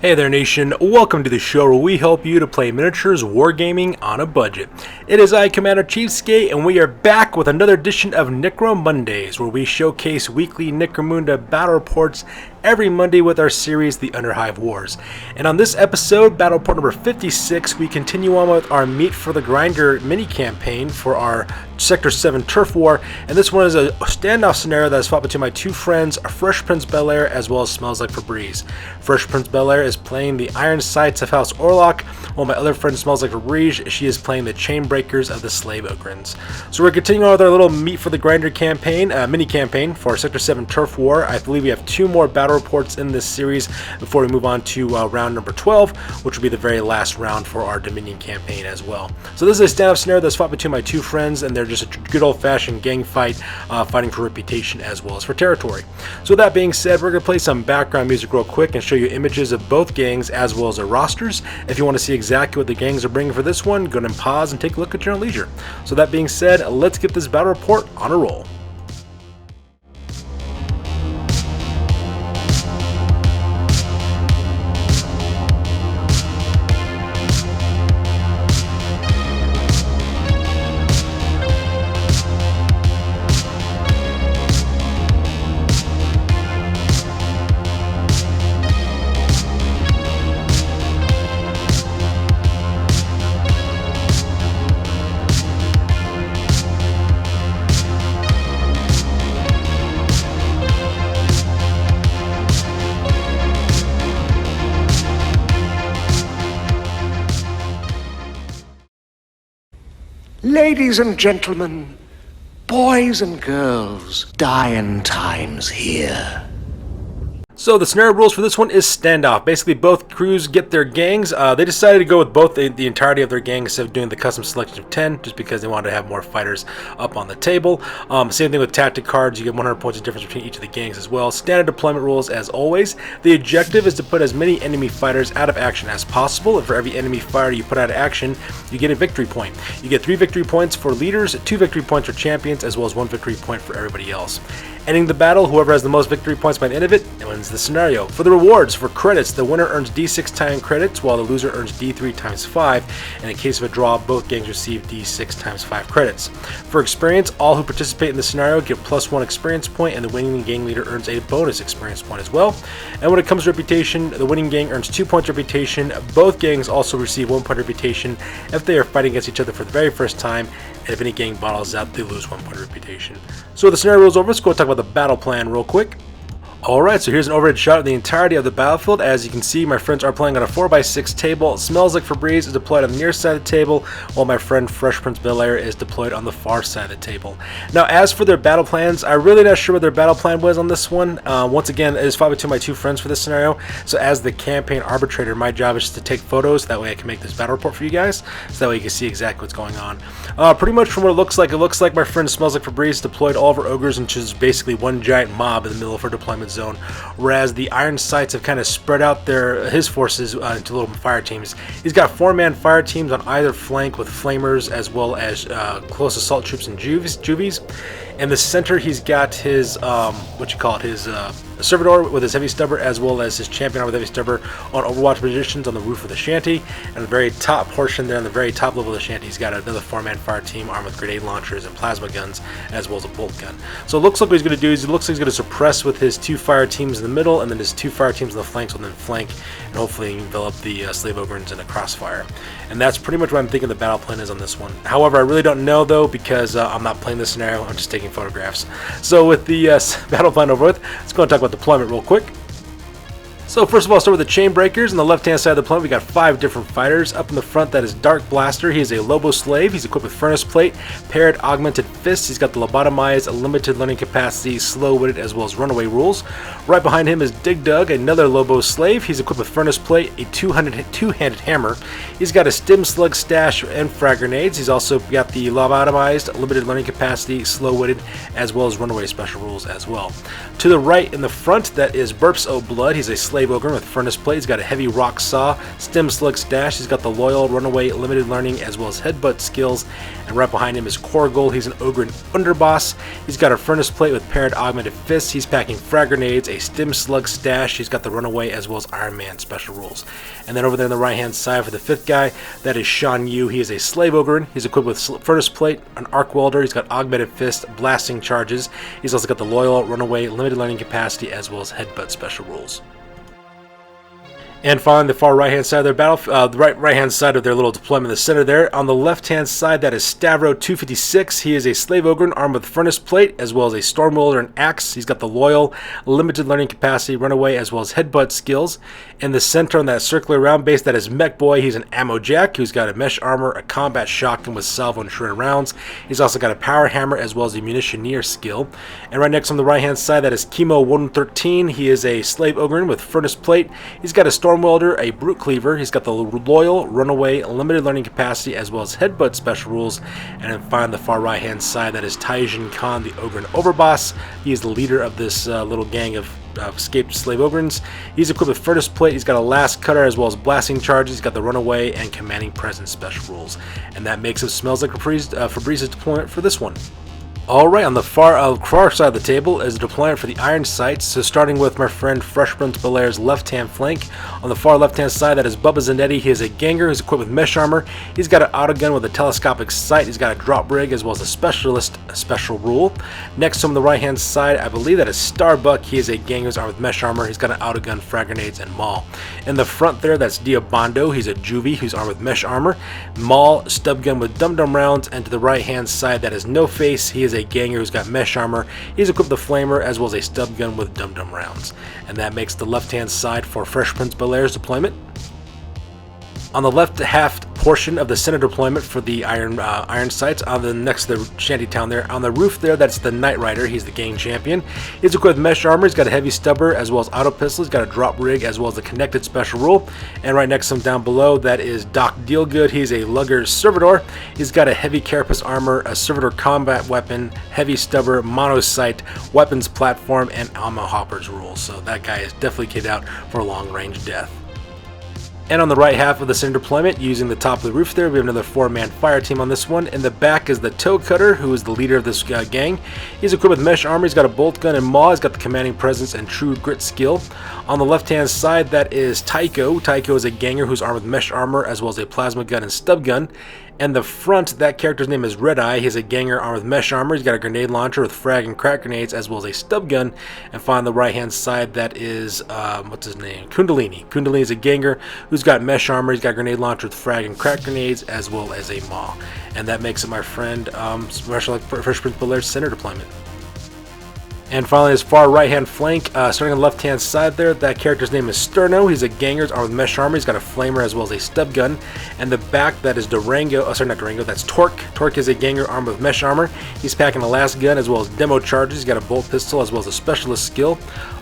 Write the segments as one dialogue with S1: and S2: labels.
S1: Hey there nation, welcome to the show where we help you to play miniatures wargaming on a budget. It is I, Commander Cheapskate, and we are back with another edition of Necro-Mondays, where we showcase weekly Necromunda Battle Reports every Monday with our series, the Underhive Wars. And on this episode, Battle Report number 56, we continue on with our Meat for the Grinder mini-campaign for our Sector 7 Turf War, and this one is a standoff scenario that is fought between my two friends, Fresh Prince Bel-Air as well as Smells Like Febreze. Fresh Prince Bel-Air is playing the Iron Sights of House Orlock, while my other friend Smells Like Febreze, she is playing the Chain Breakers of the Slave Ogryns. So we're continuing on with our little Meat for the Grinder campaign, mini-campaign for Sector 7 Turf War. I believe we have two more battle reports in this series before we move on to round number 12, which will be the very last round for our Dominion campaign as well. So this is a standoff scenario that's fought between my two friends, and they're just a good old-fashioned gang fight, fighting for reputation as well as for territory. So with that being said, we're going to play some background music real quick and show you images of both gangs as well as their rosters. If you want to see exactly what the gangs are bringing for this one, go ahead and pause and take a look at your own leisure. So that being said, let's get this battle report on a roll.
S2: Ladies and gentlemen, boys and girls, dying times here.
S1: So the scenario rules for this one is standoff. Basically, both crews get their gangs. They decided to go with both the entirety of their gang instead of doing the custom selection of 10, just because they wanted to have more fighters up on the table. Same thing with tactic cards. You get 100 points of difference between each of the gangs as well. Standard deployment rules as always. The objective is to put as many enemy fighters out of action as possible, and for every enemy fighter you put out of action, you get a victory point. You get 3 victory points for leaders, 2 victory points for champions, as well as 1 victory point for everybody else. Ending the battle, whoever has the most victory points by the end of it wins the scenario. For the rewards, for credits, the winner earns D6 times credits, while the loser earns D3 times 5, and in case of a draw, both gangs receive D6 times 5 credits. For experience, all who participate in the scenario get +1 experience point, and the winning gang leader earns a bonus experience point as well. And when it comes to reputation, the winning gang earns 2 points of reputation. Both gangs also receive 1 point of reputation if they are fighting against each other for the very first time, and if any gang bottles out, they lose 1 point of reputation. So the scenario rules over, let's go talk about the battle plan real quick. Alright, so here's an overhead shot of the entirety of the battlefield. As you can see, my friends are playing on a 4x6 table. Smells Like Febreze is deployed on the near side of the table, while my friend Fresh Prince Bel-Air is deployed on the far side of the table. Now, as for their battle plans, I'm really not sure what their battle plan was on this one. Once again, it is fought between my two friends for this scenario, so as the campaign arbitrator, my job is just to take photos. That way I can make this battle report for you guys, so that way you can see exactly what's going on. Pretty much from what it looks like my friend Smells Like Febreze deployed all of our ogres into just basically one giant mob in the middle of her deployment zone, whereas the Iron Sights have kind of spread out his forces into little fire teams. He's got 4-man fire teams on either flank with flamers as well as close assault troops and juvies. In the center, he's got his his servitor with his heavy stubber, as well as his champion with heavy stubber on overwatch positions on the roof of the shanty. And the very top portion there, on the very top level of the shanty, he's got another 4-man fire team armed with grenade launchers and plasma guns, as well as a bolt gun. So it looks like what he's going to do is he's going to suppress with his 2 fire teams in the middle, and then his 2 fire teams on the flanks will then flank and hopefully envelop the Slave Ogryns in a crossfire. And that's pretty much what I'm thinking the battle plan is on this one. However, I really don't know though, because I'm not playing this scenario, I'm just taking photographs. So with the battle plan over with, let's go and talk about deployment real quick. So first of all, I'll start with the Chain Breakers. On the left-hand side of the deployment, we got 5 different fighters. Up in the front, that is Dark Blaster. He is a Lobo Slave. He's equipped with Furnace Plate, Paired Augmented Fists. He's got the Lobotomized, Limited Learning Capacity, Slow-Witted, as well as Runaway rules. Right behind him is Dig Dug, another Lobo Slave. He's equipped with Furnace Plate, a two-handed hammer. He's got a Stim Slug Stash and Frag Grenades. He's also got the Lobotomized, Limited Learning Capacity, Slow-Witted, as well as Runaway special rules as well. To the right in the front, that is Burps O' Blood. He's a Slave Slave Ogryn with Furnace Plate. He's got a Heavy Rock Saw, Stem Slug Stash. He's got the Loyal, Runaway, Limited Learning, as well as Headbutt skills. And right behind him is Korgul. He's an Ogryns Underboss. He's got a Furnace Plate with Parent Augmented Fists. He's packing Frag Grenades, a Stem Slug Stash. He's got the Runaway as well as Iron Man special rules. And then over there on the right hand side for the fifth guy, that is Shan Yu. He is a Slave Ogryn. He's equipped with Furnace Plate, an Arc Welder. He's got Augmented Fist, Blasting Charges. He's also got the Loyal, Runaway, Limited Learning Capacity, as well as Headbutt special rules. And finally, the far right-hand side of their battle, the right-hand side of their little deployment in the center there. On the left-hand side, that is Stavro 256. He is a Slave Ogryn armed with Furnace Plate, as well as a Storm Welder and Axe. He's got the Loyal, Limited Learning Capacity, Runaway, as well as Headbutt skills. In the center on that circular round base, that is Mech Boy. He's an Ammo Jack who's got a Mesh Armor, a Combat Shotgun with Salvo and Shredded Rounds. He's also got a Power Hammer, as well as a Munitioneer skill. And right next on the right-hand side, that is Chemo 113. He is a Slave Ogryn with Furnace Plate. He's got a Storm Welder, a Brute Cleaver. He's got the Loyal, Runaway, Limited Learning Capacity, as well as Headbutt special rules. And then finally, the far right hand side, that is Taijin Khan, the Ogryns Overboss. He is the leader of this little gang of escaped Slave Ogryns. He's equipped with Furnace Plate. He's got a Last Cutter as well as Blasting Charges. He's got the Runaway and Commanding Presence special rules. And that makes it Smells Like Febrez's deployment for this one. Alright, on the far side of the table is a deployment for the Iron Sights. So starting with my friend Fresh Prince Belair's left-hand flank. On the far left-hand side, that is Bubba Zanetti. He is a Ganger who's equipped with Mesh Armor. He's got an Autogun with a Telescopic Sight. He's got a Drop Rig as well as a Specialist special rule. Next to him on the right-hand side, I believe that is Starbuck. He is a Ganger who's armed with Mesh Armor. He's got an Autogun, Frag Grenades, and Maul. In the front there, that's Diabando. He's a Juvie who's armed with Mesh Armor, Maul, Stub Gun with Dum Dum Rounds. And to the right-hand side, that is No Face. He is a Ganger who's got Mesh Armor. He's equipped with the Flamer as well as a Stub Gun with Dum Dum Rounds. And that makes the left-hand side for Fresh Prince Belair's deployment. On the left half portion of the center deployment for the Iron Sights, on the next to the shantytown there, on the roof there, that's the Knight Rider. He's the gang champion. He's equipped with Mesh Armor. He's got a Heavy Stubber as well as Auto Pistol. He's got a Drop Rig as well as the Connected special rule. And right next to him down below, that is Doc Dealgood. He's a Lugger Servitor. He's got a Heavy Carapace Armor, a Servitor Combat Weapon, Heavy Stubber, Mono Sight, Weapons Platform, and Ammo Hoppers rules. So that guy is definitely kitted out for a long-range death. And on the right half of the center deployment, using the top of the roof there, we have another 4-man fire team on this one. In the back is the Toe Cutter, who is the leader of this gang. He's equipped with Mesh Armor. He's got a Bolt Gun and Maw. He's got the Commanding Presence and True Grit skill. On the left-hand side, that is Tycho. Tycho is a Ganger who's armed with Mesh Armor as well as a Plasma Gun and Stub Gun. And the front, that character's name is Red Eye. He's a Ganger armed with Mesh Armor. He's got a Grenade Launcher with Frag and Crack Grenades as well as a Stub Gun. And finally, on the right-hand side, that is, what's his name? Kundalini. Kundalini is a Ganger who's got Mesh Armor. He's got a Grenade Launcher with Frag and Crack Grenades as well as a Maw. And that makes it my friend, Fresh Prince Belair's center deployment. And finally, his far right-hand flank, starting on the left-hand side there, that character's name is Sterno. He's a Ganger armed with Mesh Armor. He's got a Flamer as well as a Stub Gun. And the back, that is Durango. Oh, sorry, not Durango. That's Torque. Torque is a Ganger armed with Mesh Armor. He's packing a Last Gun as well as Demo Charges. He's got a Bolt Pistol as well as a Specialist skill.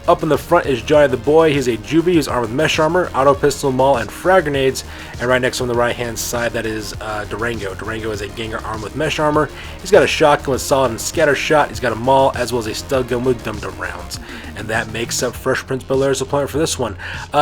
S1: Up in the front is Johnny the Boy. He's a Juvie. He's armed with Mesh Armor, Auto Pistol, Maul, and Frag Grenades. And right next to him on the right-hand side, that is Durango. Durango is a Ganger armed with Mesh Armor. He's got a Shotgun with Solid and Scatter Shot. He's got a Maul as well as a Stub Gun with Dum Dum Rounds. And that makes up Fresh Prince Belair's deployment for this one.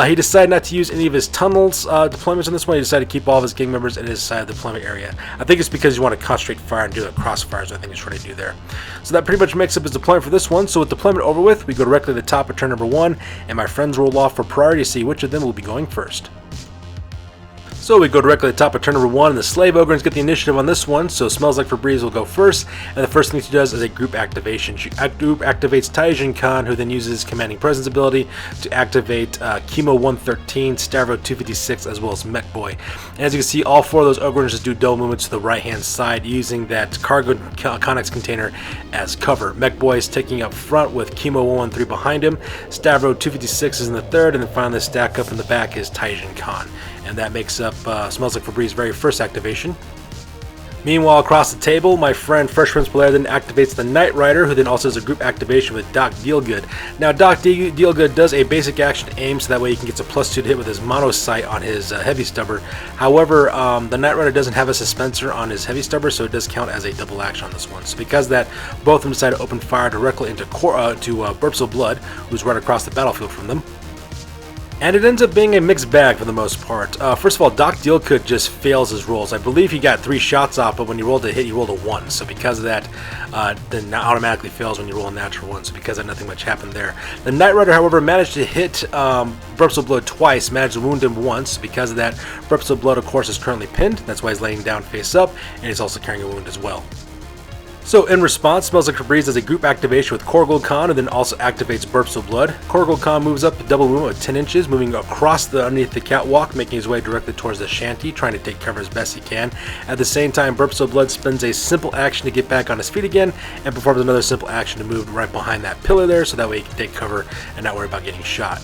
S1: He decided not to use any of his tunnels deployments on this one. He decided to keep all of his gang members in his side of the deployment area. I think it's because you want to concentrate fire and do the crossfires. I think he's trying to do there. So that pretty much makes up his deployment for this one. So with deployment over with, we go directly to the top of turn number 1, and my friends roll off for priority to see which of them will be going first. So we go directly to the top of turn number 1, and the Slave Ogryns get the initiative on this one. So Smells Like Febreze will go first, and the first thing she does is a group activation. She activates Taijin Khan, who then uses his Commanding Presence ability to activate Chemo 113, Stavro 256, as well as Mech Boy. And as you can see, all 4 of those Ogryns just do double movements to the right-hand side using that cargo Connex container as cover. Mech Boy is taking up front with Chemo 113 behind him. Stavro 256 is in the third, and then finally stack up in the back is Taijin Khan. And that makes up Smells Like Febrez's very first activation. Meanwhile, across the table, my friend Fresh Prince Belair then activates the Knight Rider, who then also does a group activation with Doc Dealgood. Now, Doc Dealgood does a basic action aim, so that way he can get a +2 to hit with his Mono Sight on his Heavy Stubber. However, the Knight Rider doesn't have a Suspenser on his Heavy Stubber, so it does count as a double action on this one. So because of that, both of them decide to open fire directly into Burbs of Blood, who's right across the battlefield from them. And it ends up being a mixed bag for the most part. First of all, Doc Dealcook just fails his rolls. I believe he got 3 shots off, but when you rolled a hit, you rolled a 1. So because of that, then automatically fails when you roll a natural 1. So because of that, nothing much happened there. The Knight Rider, however, managed to hit Burps of Blood twice, managed to wound him once. Because of that, Burps of Blood, of course, is currently pinned. That's why he's laying down face up, and he's also carrying a wound as well. So in response, Smells Like Febreze does a group activation with Korgold Khan and then also activates Burps of Blood. Korgold Khan moves up double movement with 10 inches, moving across underneath the catwalk, making his way directly towards the shanty, trying to take cover as best he can. At the same time, Burps of Blood spends a simple action to get back on his feet again and performs another simple action to move right behind that pillar there so that way he can take cover and not worry about getting shot.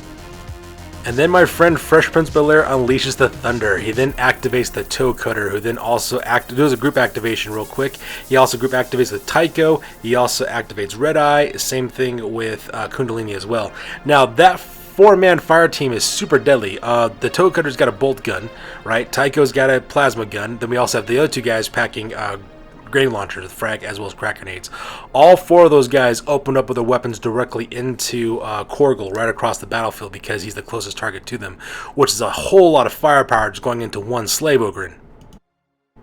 S1: And then my friend Fresh Prince Bel-Air unleashes the Thunder. He then activates the Toe Cutter, who then also does a group activation real quick. He also group activates the Tycho. He also activates Red Eye. Same thing with Kundalini as well. Now that 4-man fire team is super deadly. The Toe Cutter's got a bolt gun, right? Tycho's got a plasma gun. Then we also have the other 2 guys packing grenade launchers, frag, as well as crack grenades. All 4 of those guys open up with their weapons directly into Korgel right across the battlefield because he's the closest target to them, which is a whole lot of firepower just going into one Slave Ogryn.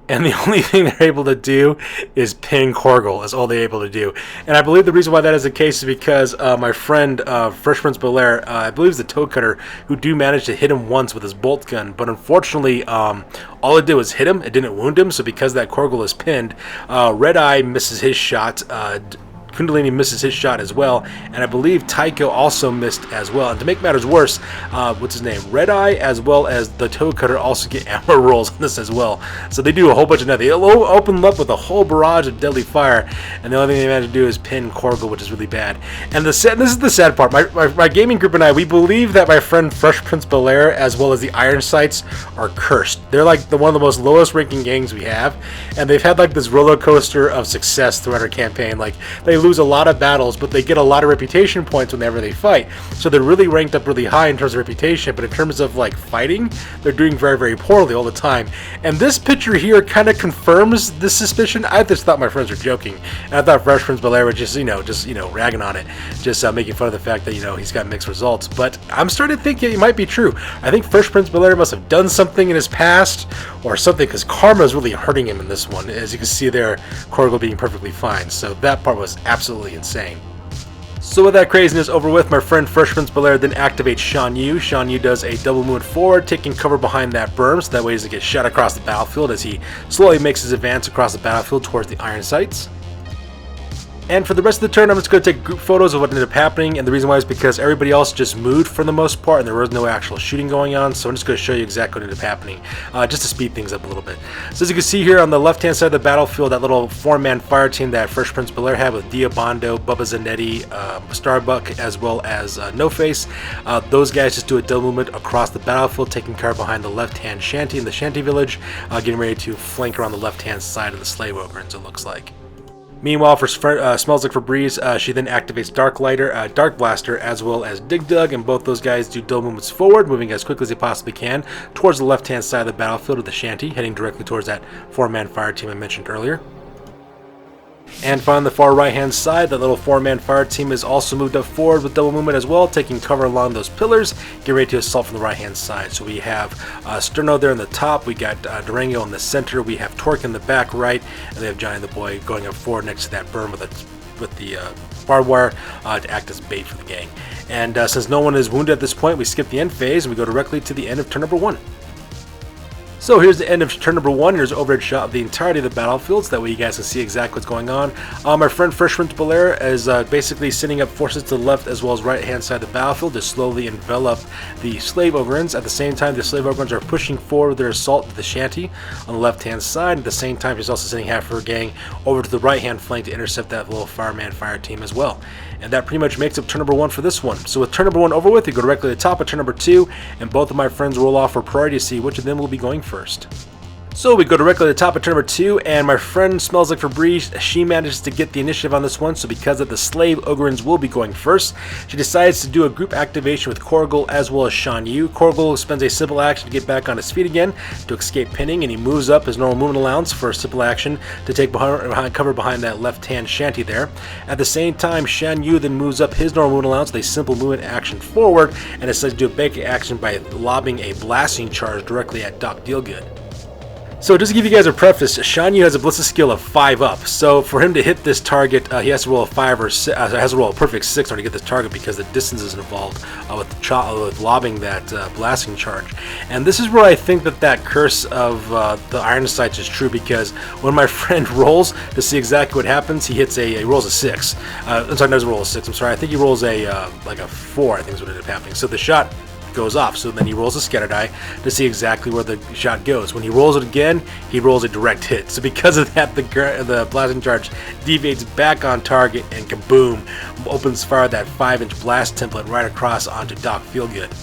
S1: And the only thing they're able to do is pin Korgel. That's all they're able to do. And I believe the reason why that is the case is because my friend Fresh Prince Bel-Air, I believe it's the Toe Cutter, who do manage to hit him once with his bolt gun. But unfortunately, all it did was hit him. It didn't wound him. So because that Korgel is pinned, Red Eye misses his shot. Kundalini misses his shot as well, and I believe Tycho also missed as well. And to make matters worse, what's his name? Red Eye as well as the Toe Cutter also get ammo rolls on this as well. So they do a whole bunch of nothing. They open up with a whole barrage of deadly fire, and the only thing they manage to do is pin Korgel, which is really bad. And this is the sad part. My gaming group and I, we believe that my friend Fresh Prince Bel-Air as well as the Iron Sights are cursed. They're like one of the most lowest ranking gangs we have, and they've had like this roller coaster of success throughout our campaign. Like they lose a lot of battles, but they get a lot of reputation points whenever they fight. So they're really ranked up really high in terms of reputation, but in terms of like fighting, they're doing very, very poorly all the time. And this picture here kind of confirms this suspicion. I just thought my friends were joking, and I thought Fresh Prince Bel-Air was just ragging on it, just making fun of the fact that he's got mixed results. But I'm starting to think it might be true. I think Fresh Prince Bel-Air must have done something in his past or something, because karma is really hurting him in this one. As you can see there, Korgel being perfectly fine. So that part was absolutely insane. So with that craziness over with, my friend Fresh Prince Bel-Air then activates Shan Yu. Shan Yu does a double movement forward, taking cover behind that berm, so that way he doesn't get shot across the battlefield as he slowly makes his advance across the battlefield towards the Iron Sights. And for the rest of the turn, I'm just going to take group photos of what ended up happening, and the reason why is because everybody else just moved for the most part, and there was no actual shooting going on, so I'm just going to show you exactly what ended up happening, just to speed things up a little bit. So as you can see here on the left-hand side of the battlefield, that little 4-man fire team that Fresh Prince Bel-Air had with Diabando, Bubba Zanetti, Starbuck, as well as No Face, those guys just do a double movement across the battlefield, taking cover behind the left-hand shanty in the shanty village, getting ready to flank around the left-hand side of the Slave Ogryns, it looks like. Meanwhile, for Smells Like Febreze, she then activates Dark Blaster, as well as Dig Dug, and both those guys do double movements forward, moving as quickly as they possibly can towards the left-hand side of the battlefield of the shanty, heading directly towards that 4-man fire team I mentioned earlier. And on the far right-hand side, that little 4-man fire team is also moved up forward with double movement as well, taking cover along those pillars, getting ready to assault from the right-hand side. So we have Sterno there in the top, we got Durango in the center, we have Torque in the back right, and we have Johnny the Boy going up forward next to that berm with the barbed wire to act as bait for the gang. And since no one is wounded at this point, we skip the end phase and we go directly to the end of turn number 1. So here's the end of turn number 1. Here's an overhead shot of the entirety of the battlefield, so that way you guys can see exactly what's going on. My friend Fresh Prince Bel-Air is basically sending up forces to the left as well as right-hand side of the battlefield to slowly envelop the Slave Ogryns. At the same time, the Slave Ogryns are pushing forward their assault to the shanty on the left-hand side. At the same time, he's also sending half of her gang over to the right-hand flank to intercept that little fireman fire team as well. And that pretty much makes up turn number 1 for this one. So with turn number 1 over with, we go directly to the top of turn number 2, and both of my friends roll off for priority to see which of them will be going first. So we go directly to the top of turn number 2, and my friend Smells Like Febreze, she manages to get the initiative on this one, so because of the Slave Ogryns will be going first, she decides to do a group activation with Korgul as well as Shan Yu. Korgul spends a simple action to get back on his feet again to escape pinning, and he moves up his normal movement allowance for a simple action to take cover behind that left-hand shanty there. At the same time, Shan Yu then moves up his normal movement allowance with a simple movement action forward, and decides to do a basic action by lobbing a blasting charge directly at Doc Dealgood. So just to give you guys a preface, Shan Yu has a ballistic skill of 5 up. So for him to hit this target, he has to roll a 5 or 6, has to roll a perfect 6 in order to get this target because the distance is involved with lobbing that blasting charge. And this is where I think that curse of the Iron Sights is true, because when my friend rolls to see exactly what happens, he rolls a 6. I'm sorry, doesn't roll a 6. I'm sorry. I think he rolls like a 4. I think is what ended up happening. So the shot goes off, so then he rolls a scatter die to see exactly where the shot goes. When he rolls it again, he rolls a direct hit. So because of that, the blasting charge deviates back on target and kaboom, opens fire that 5-inch blast template right across onto Doc Feelgood.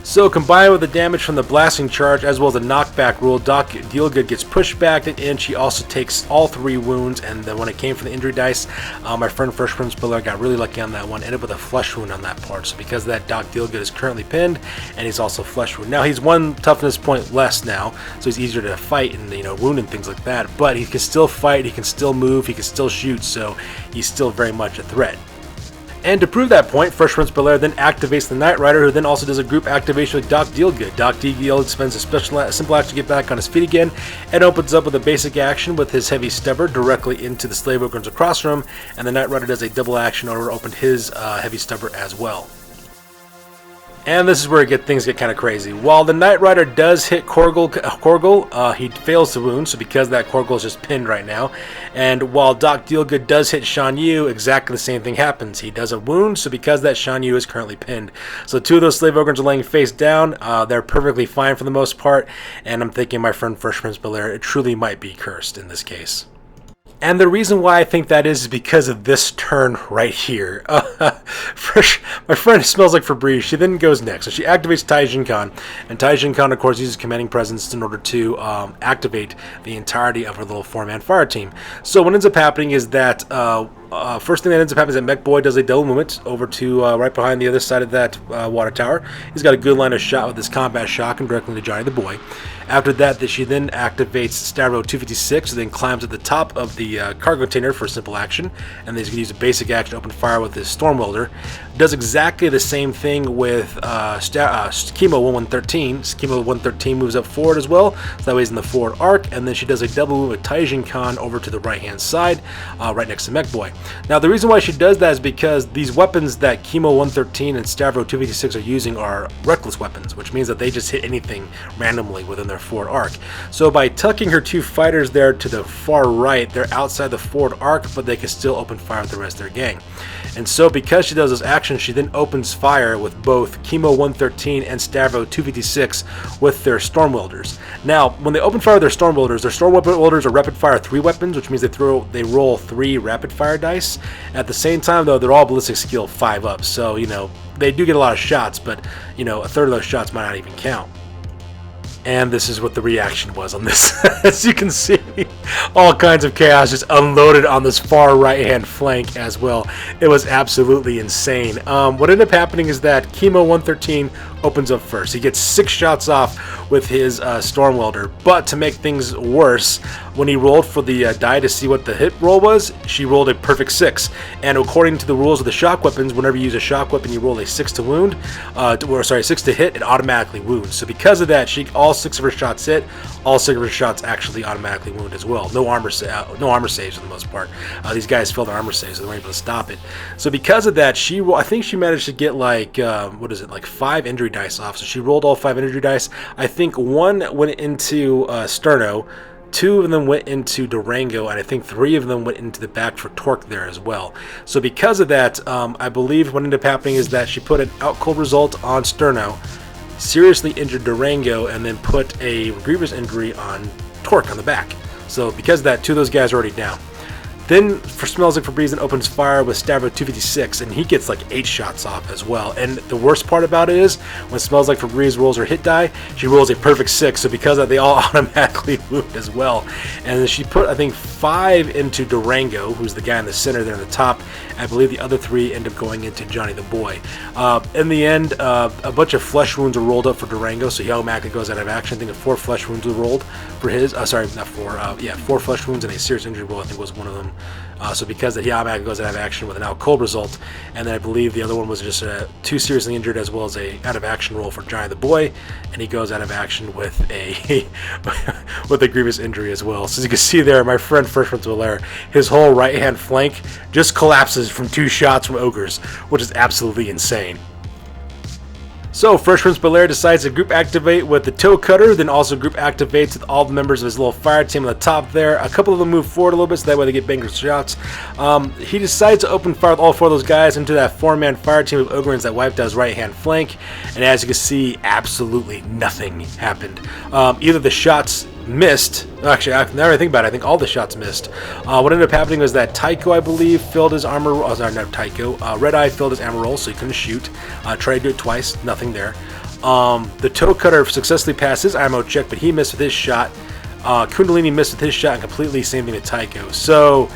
S1: So combined with the damage from the blasting charge as well as the knockback rule, Doc Dealgood gets pushed back an inch. He also takes all 3 wounds, and then when it came from the injury dice, my friend First Prince Biller got really lucky on that one, ended up with a flesh wound on that part. So because of that, Doc Dealgood is currently pinned, and he's also flesh wound. Now he's 1 toughness point less now, so he's easier to fight and wound and things like that. But he can still fight, he can still move, he can still shoot, so he's still very much a threat. And to prove that point, First Prince Belair then activates the Knight Rider, who then also does a group activation with Doc Dealgood. Doc Dealgood spends a simple action to get back on his feet again, and opens up with a basic action with his Heavy Stubber directly into the Slave Ogryns across from him, and the Knight Rider does a double action in order to open his Heavy Stubber as well. And this is where things get kind of crazy. While the Knight Rider does hit Korgul, he fails to wound, so because that Korgul is just pinned right now. And while Doc Dealgood does hit Shan Yu, exactly the same thing happens. He does a wound, so because that Shan Yu is currently pinned. So 2 of those Slave Ogryns are laying face down. They're perfectly fine for the most part, and I'm thinking my friend First Prince Belair, it truly might be cursed in this case. And the reason why I think that is because of this turn right here. My friend Smells Like Febreze, she then goes next. So she activates Taijin Khan, and Taijin Khan, of course, uses Commanding Presence in order to activate the entirety of her little 4-man fire team. So what ends up happening is that first thing that ends up happening is that Mech Boy does a double movement over to right behind the other side of that water tower. He's got a good line of shot with his combat shotgun directly to Johnny the Boy. After that, she then activates Stavro 256, then climbs at the top of the cargo container for a simple action, and then he's going to use a basic action to open fire with his Storm Welder. Does exactly the same thing with Chemo 1113. Chemo 113 moves up forward as well, so that way he's in the forward arc, and then she does a double move with Taijin Khan over to the right-hand side, right next to Mech Boy. Now, the reason why she does that is because these weapons that Chemo 113 and Stavro 256 are using are reckless weapons, which means that they just hit anything randomly within their forward arc. So by tucking her 2 fighters there to the far right, they're outside the forward arc, but they can still open fire with the rest of their gang. And so because she does this action, she then opens fire with both Chemo 113 and Stavro 256 with their Storm Welders. Now, when they open fire with their Storm Welders are rapid fire 3 weapons, which means they roll 3 rapid fire dice. At the same time, though, they're all ballistic skill 5 up, so they do get a lot of shots, but a third of those shots might not even count. And this is what the reaction was on this. As you can see, all kinds of chaos just unloaded on this far right-hand flank as well. It was absolutely insane. What ended up happening is that Chemo 113 opens up first. He gets 6 shots off with his Storm Welder. But to make things worse, when he rolled for the die to see what the hit roll was, she rolled a perfect 6. And according to the rules of the shock weapons, whenever you use a shock weapon, you roll a 6 to wound, 6 to hit, it automatically wounds. So because of that, all 6 of her shots hit. All 6 of her shots actually automatically wound as well. No armor saves for the most part. These guys failed their armor saves, so they weren't able to stop it. So because of that, I think she managed to get like 5 injury dice off. So she rolled all 5 injury dice. I think 1 went into Sterno, 2 of them went into Durango, and I think 3 of them went into the back for Torque there as well. So because of that, I believe what ended up happening is that she put an out cold result on Sterno, seriously injured Durango, and then put a grievous injury on Torque on the back. So because of that, 2 of those guys are already down. Then Smells Like Febreze then opens fire with Stabber 256, and he gets like 8 shots off as well. And the worst part about it is, when Smells Like Febreze rolls her hit die, she rolls a perfect 6, so because of that, they all automatically wound as well. And then she put, I think, 5 into Durango, who's the guy in the center there in the top. I believe the other 3 end up going into Johnny the Boy. In the end, a bunch of flesh wounds were rolled up for Durango, so he automatically goes out of action. I think 4 flesh wounds were rolled for his. Sorry, not 4. 4 flesh wounds and a serious injury roll, I think was one of them. So because he automatically goes out of action with an out cold result, and then I believe the other one was just 2 seriously injured as well as a out of action roll for Johnny the Boy, and he goes out of action with a with a grievous injury as well. So as you can see there, my friend First Prince Belair, his whole right hand flank just collapses from 2 shots from Ogres, which is absolutely insane. So, Fresh Prince Belair decides to group activate with the Toe Cutter, then also group activates with all the members of his little fire team on the top there. A couple of them move forward a little bit, so that way they get banger shots. He decides to open fire with all 4 of those guys into that 4-man fire team of Ogryns that wiped out his right-hand flank. And as you can see, absolutely nothing happened. Either the shots missed. Actually, now I think about it, I think all the shots missed. What ended up happening was that Tycho, I believe, filled his armor. Oh, sorry, not Tycho. Red Eye filled his ammo roll, so he couldn't shoot. Tried to do it twice, nothing there. The Toe Cutter successfully passed his ammo check, but he missed with his shot. Kundalini missed with his shot, and completely same thing with Tycho. So,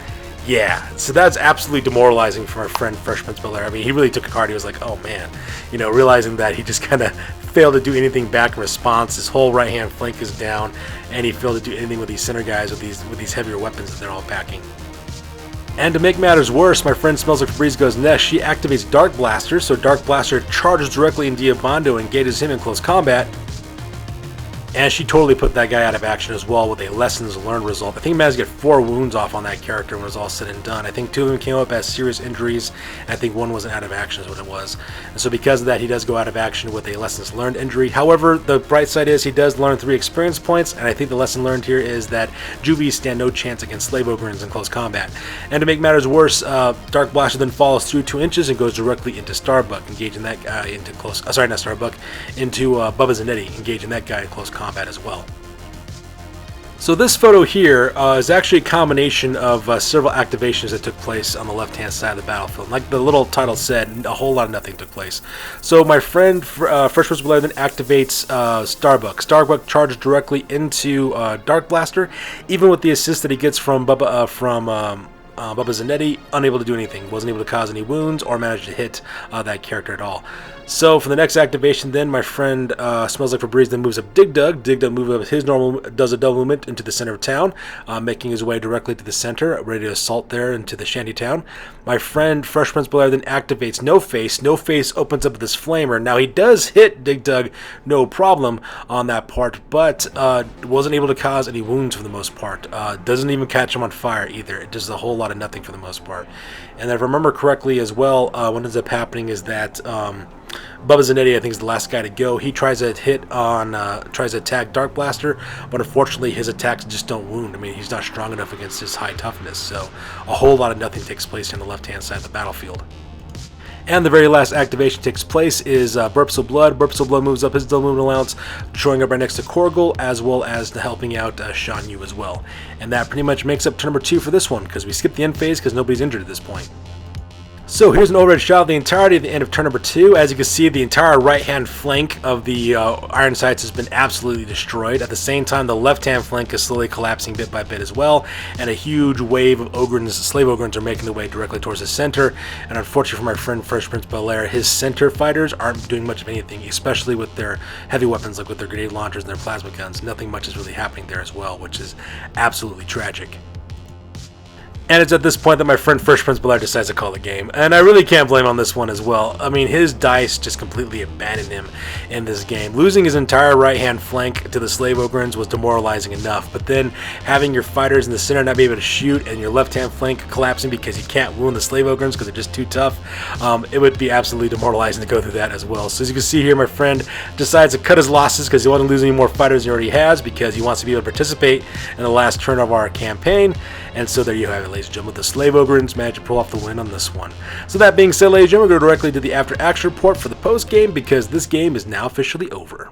S1: yeah, so that's absolutely demoralizing for our friend Fresh Prince Belair. I mean, he really took a card. He was like, oh man, realizing that he just kind of failed to do anything back in response. His whole right hand flank is down, and he failed to do anything with these center guys with these heavier weapons that they're all packing. And to make matters worse, my friend Smells Like Febreze goes next. She activates Dark Blaster, so Dark Blaster charges directly in Diabando and engages him in close combat. And she totally put that guy out of action as well with a lessons learned result. I think he managed to get 4 wounds off on that character when it was all said and done. I think 2 of them came up as serious injuries, and I think 1 was an out of action is what it was. And so because of that, he does go out of action with a lessons learned injury. However, the bright side is he does learn 3 experience points, and I think the lesson learned here is that Juvies stand no chance against Slave Ogryns in close combat. And to make matters worse, Dark Blaster then follows through 2 inches and goes directly into Starbuck, engaging that guy into close... sorry, not Starbuck, into Bubba Zanetti, engaging that guy in close combat as well. So this photo here is actually a combination of several activations that took place on the left-hand side of the battlefield. Like the little title said, a whole lot of nothing took place. So my friend Fresh Prince Belair then activates Starbuck. Starbuck charged directly into Dark Blaster, even with the assist that he gets from Bubba Zanetti, unable to do anything. Wasn't able to cause any wounds or manage to hit that character at all. So for the next activation then, my friend Smells Like Febreze then moves up Dig Dug. Dig Dug moves up his normal, does a double movement into the center of town, making his way directly to the center, ready to assault there into the shanty town. My friend Fresh Prince Belair then activates No Face. No Face opens up this flamer. Now he does hit Dig Dug, no problem on that part, but wasn't able to cause any wounds for the most part. Doesn't even catch him on fire either. It does a whole lot of nothing for the most part. And if I remember correctly as well, what ends up happening is that Bubba Zanetti, I think, is the last guy to go. He tries to tries to attack Dark Blaster, but unfortunately his attacks just don't wound. I mean, he's not strong enough against his high toughness, so a whole lot of nothing takes place on the left-hand side of the battlefield. And the very last activation takes place is Burps of Blood. Burps of Blood moves up his double movement allowance, showing up right next to Korgel, as well as helping out Shan Yu as well. And that pretty much makes up turn number 2 for this one, because we skipped the end phase because nobody's injured at this point. So here's an overhead shot of the entirety of the end of turn number 2. As you can see, the entire right-hand flank of the Iron Sights has been absolutely destroyed. At the same time, the left-hand flank is slowly collapsing bit by bit as well, and a huge wave of Ogryns, Slave Ogryns, are making their way directly towards the center. And unfortunately for my friend Fresh Prince Belair, his center fighters aren't doing much of anything, especially with their heavy weapons like with their grenade launchers and their plasma guns. Nothing much is really happening there as well, which is absolutely tragic. And it's at this point that my friend Fresh Prince Belair decides to call the game. And I really can't blame him on this one as well. I mean, his dice just completely abandoned him in this game. Losing his entire right-hand flank to the Slave Ogryns was demoralizing enough. But then having your fighters in the center not be able to shoot and your left-hand flank collapsing because you can't wound the Slave Ogryns because they're just too tough, it would be absolutely demoralizing to go through that as well. So as you can see here, my friend decides to cut his losses because he wants to lose any more fighters he already has, because he wants to be able to participate in the last turn of our campaign. And so there you have it, ladies and gentlemen. The Slave Ogryns managed to pull off the win on this one. So that being said, ladies and gentlemen, we'll go directly to the after action report for the post game, because this game is now officially over.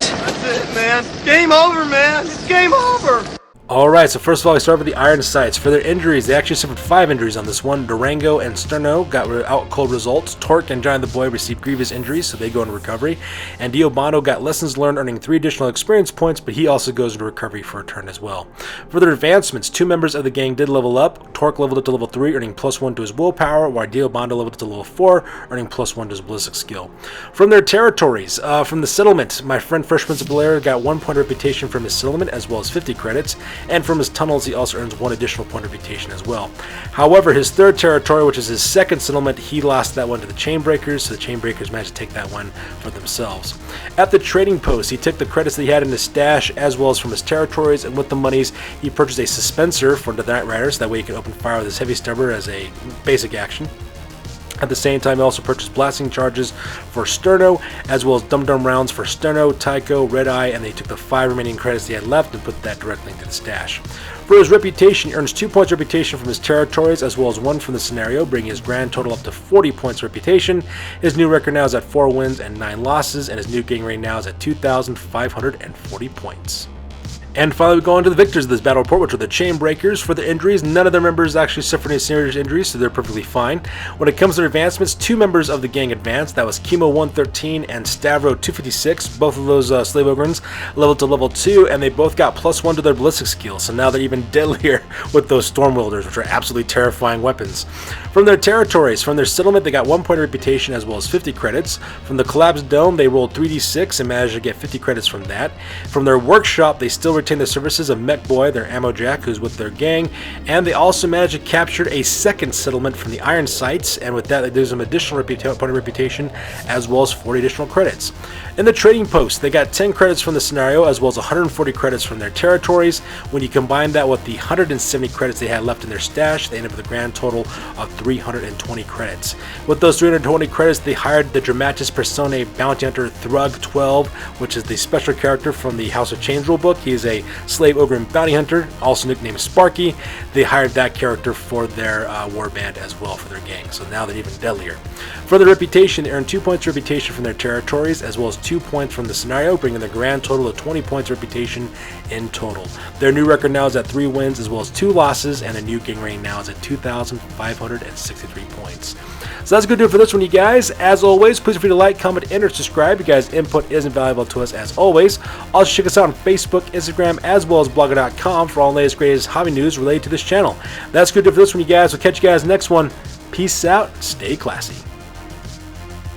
S3: That's it, man. Game over, man. It's game over.
S1: Alright, so first of all, we start with the Iron Sights. For their injuries, they actually suffered 5 injuries on this one. Durango and Sterno got out cold results. Torque and Giant the Boy received grievous injuries, so they go into recovery. And Diobando got lessons learned, earning 3 additional experience points, but he also goes into recovery for a turn as well. For their advancements, 2 members of the gang did level up. Torque leveled up to level 3, earning +1 to his willpower, while Diobando leveled up to level 4, earning +1 to his ballistic skill. From their territories, from the settlement, my friend Fresh Prince of Bel-Air got 1 point of reputation from his settlement, as well as 50 credits. And from his tunnels, he also earns 1 additional point of reputation as well. However, his third territory, which is his second settlement, he lost that one to the Chainbreakers, so the Chainbreakers managed to take that one for themselves. At the trading post, he took the credits that he had in his stash, as well as from his territories, and with the monies, he purchased a Suspenser for the Night Riders, that way he can open fire with his Heavy Stubber as a basic action. At the same time, he also purchased blasting charges for Sterno, as well as Dum-Dum rounds for Sterno, Tycho, Red Eye, and they took the 5 remaining credits he had left and put that directly into the stash. For his reputation, he earns 2 points of reputation from his territories, as well as 1 from the scenario, bringing his grand total up to 40 points of reputation. His new record now is at 4 wins and 9 losses, and his new gang rank now is at 2,540 points. And finally, we go on to the victors of this battle report, which are the Chainbreakers. For their injuries, none of their members actually suffered any serious injuries, so they're perfectly fine. When it comes to their advancements, 2 members of the gang advanced. That was Chemo 113 and Stavro 256. Both of those Slave Ogryns leveled to level 2, and they both got +1 to their ballistic skills, so now they're even deadlier with those Storm Wielders, which are absolutely terrifying weapons. From their territories, from their settlement, they got 1 point of reputation as well as 50 credits. From the Collapsed Dome, they rolled 3d6 and managed to get 50 credits from that. From their workshop, they still retain the services of Mech Boy, their ammo jack, who's with their gang, and they also managed to capture a second settlement from the Iron Sights, and with that, they do some additional point of reputation as well as 40 additional credits. In the trading post, they got 10 credits from the scenario as well as 140 credits from their territories. When you combine that with the 170 credits they had left in their stash, they ended up with a grand total of 320 credits. With those 320 credits, they hired the Dramatis Personae Bounty Hunter Thrug 12, which is the special character from the House of Chains rulebook. He is a Slave Ogryn Bounty Hunter, also nicknamed Sparky. They hired that character for their warband as well for their gang, so now they're even deadlier. For their reputation, they earned 2 points of reputation from their territories as well as 2 points from the scenario, bringing their grand total of 20 points of reputation in total. Their new record now is at 3 wins as well as 2 losses, and their new gang rank now is at 2,563 points. So that's going to do it for this one, you guys. As always, please feel free to like, comment, and or subscribe. You guys' input is invaluable to us as always. Also, check us out on Facebook, Instagram, as well as blogger.com for all the latest, greatest hobby news related to this channel. That's going to do it for this one, you guys. We'll catch you guys next one. Peace out. Stay classy.